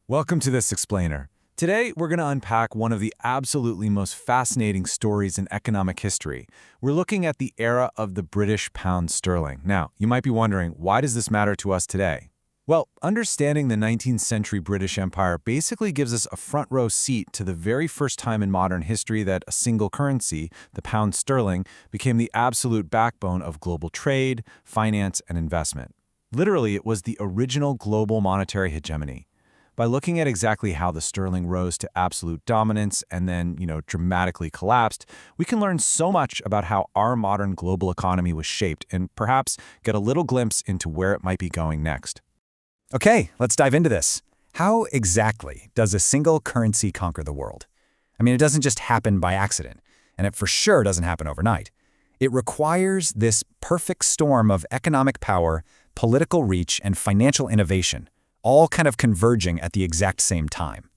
Welcome to This Explainer. Today, we're going to unpack one of the absolutely most fascinating stories in economic history. We're looking at the era of the British pound sterling. Now, you might be wondering, why does this matter to us today? Well, understanding the 19th century British Empire basically gives us a front row seat to the very first time in modern history that a single currency, the pound sterling, became the absolute backbone of global trade, finance, and investment. Literally, it was the original global monetary hegemony. By looking at exactly how the sterling rose to absolute dominance and then, dramatically collapsed, we can learn so much about how our modern global economy was shaped and perhaps get a little glimpse into where it might be going next. Okay, let's dive into this. How exactly does a single currency conquer the world? It doesn't just happen by accident, and it for sure doesn't happen overnight. It requires this perfect storm of economic power, political reach, and financial innovation, all kind of converging at the exact same time.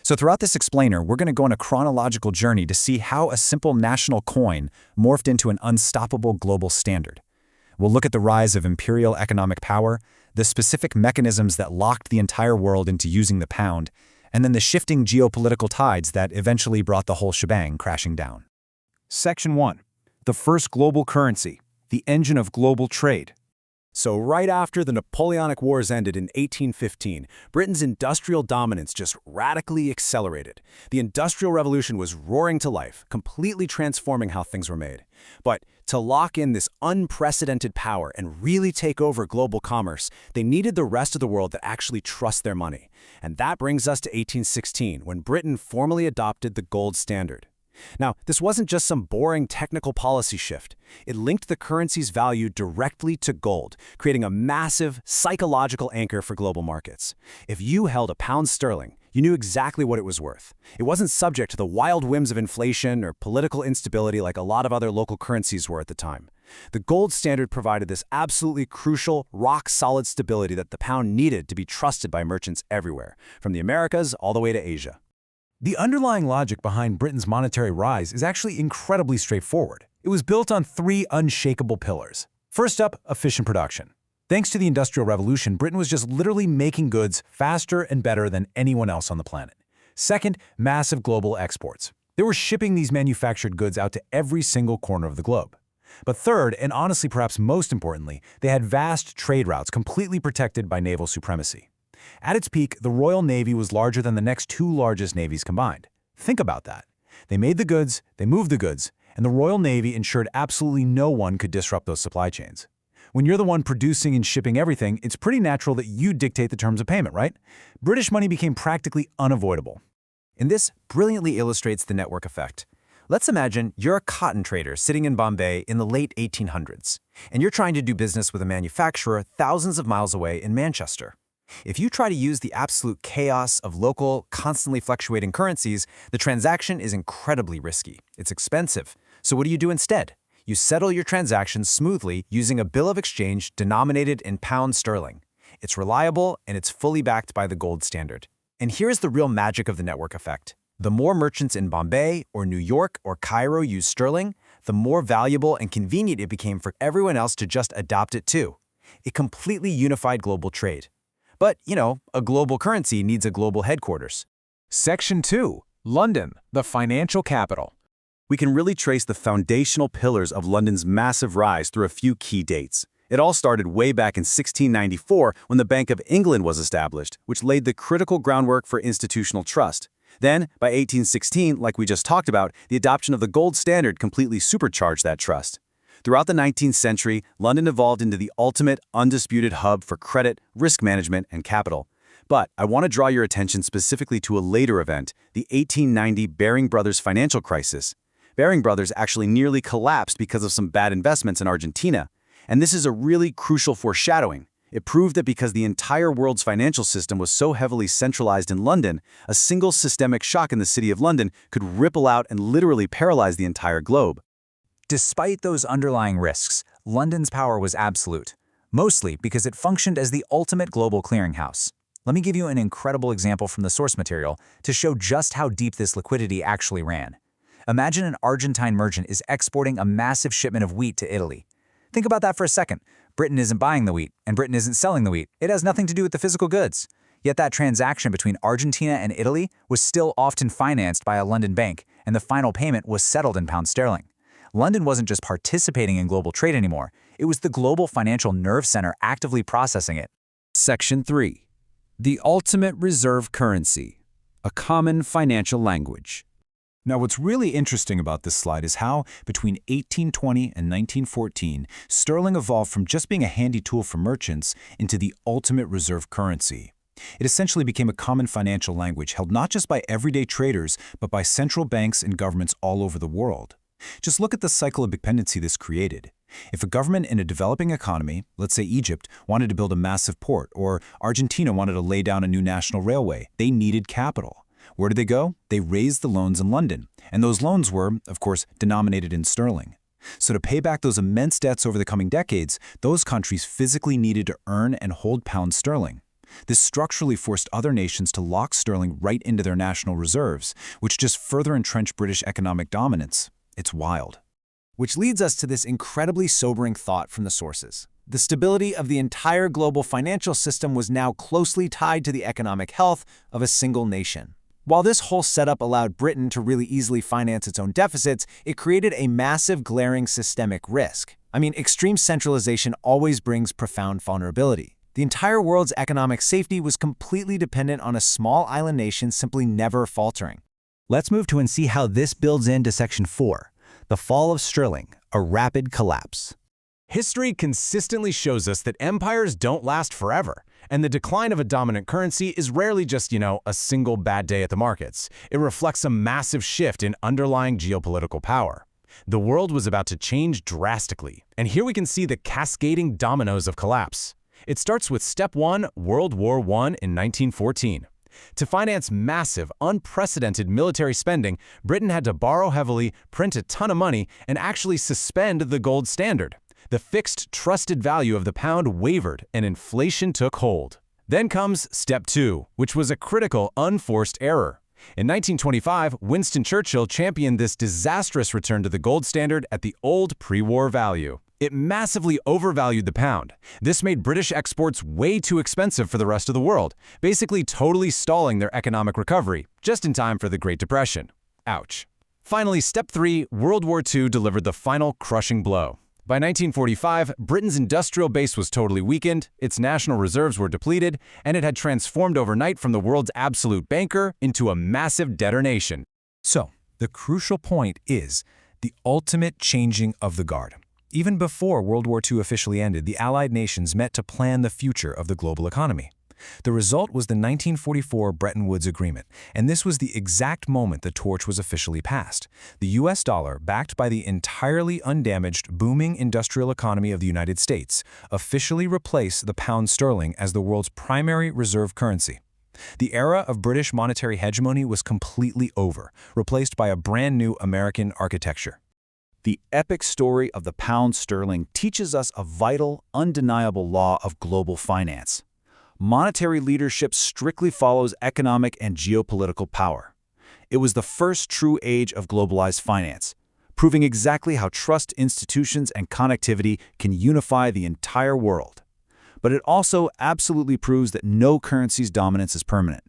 So throughout this explainer, we're going to go on a chronological journey to see how a simple national coin morphed into an unstoppable global standard. We'll look at the rise of imperial economic power, the specific mechanisms that locked the entire world into using the pound, and then the shifting geopolitical tides that eventually brought the whole shebang crashing down. Section 1. The first global currency, the engine of global trade. So right after the Napoleonic Wars ended in 1815, Britain's industrial dominance just radically accelerated. The Industrial Revolution was roaring to life, completely transforming how things were made. But to lock in this unprecedented power and really take over global commerce, they needed the rest of the world to actually trust their money. And that brings us to 1816, when Britain formally adopted the gold standard. Now, this wasn't just some boring technical policy shift. It linked the currency's value directly to gold, creating a massive psychological anchor for global markets. If you held a pound sterling, you knew exactly what it was worth. It wasn't subject to the wild whims of inflation or political instability like a lot of other local currencies were at the time. The gold standard provided this absolutely crucial, rock-solid stability that the pound needed to be trusted by merchants everywhere, from the Americas all the way to Asia. The underlying logic behind Britain's monetary rise is actually incredibly straightforward. It was built on three unshakable pillars. First up, efficient production. Thanks to the Industrial Revolution, Britain was just literally making goods faster and better than anyone else on the planet. Second, massive global exports. They were shipping these manufactured goods out to every single corner of the globe. But third, and honestly perhaps most importantly, they had vast trade routes completely protected by naval supremacy. At its peak, the Royal Navy was larger than the next two largest navies combined. Think about that. They made the goods, they moved the goods, and the Royal Navy ensured absolutely no one could disrupt those supply chains. When you're the one producing and shipping everything, it's pretty natural that you dictate the terms of payment, right? British money became practically unavoidable. And this brilliantly illustrates the network effect. Let's imagine you're a cotton trader sitting in Bombay in the late 1800s, and you're trying to do business with a manufacturer thousands of miles away in Manchester. If you try to use the absolute chaos of local, constantly fluctuating currencies, the transaction is incredibly risky. It's expensive. So what do you do instead? You settle your transactions smoothly using a bill of exchange denominated in pound sterling. It's reliable and it's fully backed by the gold standard. And here's the real magic of the network effect. The more merchants in Bombay or New York or Cairo use sterling, the more valuable and convenient it became for everyone else to just adopt it too. It completely unified global trade. But, a global currency needs a global headquarters. Section 2. London, the financial capital. We can really trace the foundational pillars of London's massive rise through a few key dates. It all started way back in 1694 when the Bank of England was established, which laid the critical groundwork for institutional trust. Then, by 1816, like we just talked about, the adoption of the gold standard completely supercharged that trust. Throughout the 19th century, London evolved into the ultimate, undisputed hub for credit, risk management, and capital. But I want to draw your attention specifically to a later event, the 1890 Baring Brothers financial crisis. Baring Brothers actually nearly collapsed because of some bad investments in Argentina. And this is a really crucial foreshadowing. It proved that because the entire world's financial system was so heavily centralized in London, a single systemic shock in the city of London could ripple out and literally paralyze the entire globe. Despite those underlying risks, London's power was absolute, mostly because it functioned as the ultimate global clearinghouse. Let me give you an incredible example from the source material to show just how deep this liquidity actually ran. Imagine an Argentine merchant is exporting a massive shipment of wheat to Italy. Think about that for a second. Britain isn't buying the wheat, and Britain isn't selling the wheat. It has nothing to do with the physical goods. Yet that transaction between Argentina and Italy was still often financed by a London bank, and the final payment was settled in pound sterling. London wasn't just participating in global trade anymore, it was the global financial nerve center actively processing it. Section 3. The ultimate reserve currency, a common financial language. Now, what's really interesting about this slide is how, between 1820 and 1914, sterling evolved from just being a handy tool for merchants into the ultimate reserve currency. It essentially became a common financial language held not just by everyday traders, but by central banks and governments all over the world. Just look at the cycle of dependency this created. If a government in a developing economy, let's say Egypt, wanted to build a massive port, or Argentina wanted to lay down a new national railway, they needed capital. Where did they go? They raised the loans in London, and those loans were, of course, denominated in sterling. So to pay back those immense debts over the coming decades, those countries physically needed to earn and hold pound sterling. This structurally forced other nations to lock sterling right into their national reserves, which just further entrenched British economic dominance. It's wild. Which leads us to this incredibly sobering thought from the sources. The stability of the entire global financial system was now closely tied to the economic health of a single nation. While this whole setup allowed Britain to really easily finance its own deficits, it created a massive glaring systemic risk. Extreme centralization always brings profound vulnerability. The entire world's economic safety was completely dependent on a small island nation simply never faltering. Let's move to and see how this builds into Section 4, the fall of sterling, a rapid collapse. History consistently shows us that empires don't last forever, and the decline of a dominant currency is rarely just, a single bad day at the markets. It reflects a massive shift in underlying geopolitical power. The world was about to change drastically, and here we can see the cascading dominoes of collapse. It starts with Step 1, World War I in 1914. To finance massive, unprecedented military spending, Britain had to borrow heavily, print a ton of money, and actually suspend the gold standard. The fixed, trusted value of the pound wavered, and inflation took hold. Then comes Step 2, which was a critical, unforced error. In 1925, Winston Churchill championed this disastrous return to the gold standard at the old pre-war value. It massively overvalued the pound. This made British exports way too expensive for the rest of the world, basically totally stalling their economic recovery, just in time for the Great Depression. Ouch. Finally, Step 3, World War II delivered the final crushing blow. By 1945, Britain's industrial base was totally weakened, its national reserves were depleted, and it had transformed overnight from the world's absolute banker into a massive debtor nation. So, the crucial point is the ultimate changing of the guard. Even before World War II officially ended, the Allied nations met to plan the future of the global economy. The result was the 1944 Bretton Woods Agreement, and this was the exact moment the torch was officially passed. The US dollar, backed by the entirely undamaged, booming industrial economy of the United States, officially replaced the pound sterling as the world's primary reserve currency. The era of British monetary hegemony was completely over, replaced by a brand new American architecture. The epic story of the pound sterling teaches us a vital, undeniable law of global finance. Monetary leadership strictly follows economic and geopolitical power. It was the first true age of globalized finance, proving exactly how trust, institutions, and connectivity can unify the entire world. But it also absolutely proves that no currency's dominance is permanent.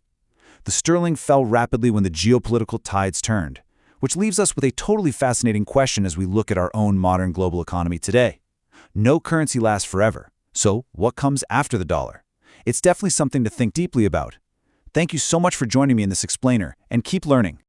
The sterling fell rapidly when the geopolitical tides turned, which leaves us with a totally fascinating question as we look at our own modern global economy today. No currency lasts forever, so what comes after the dollar? It's definitely something to think deeply about. Thank you so much for joining me in this explainer, and keep learning.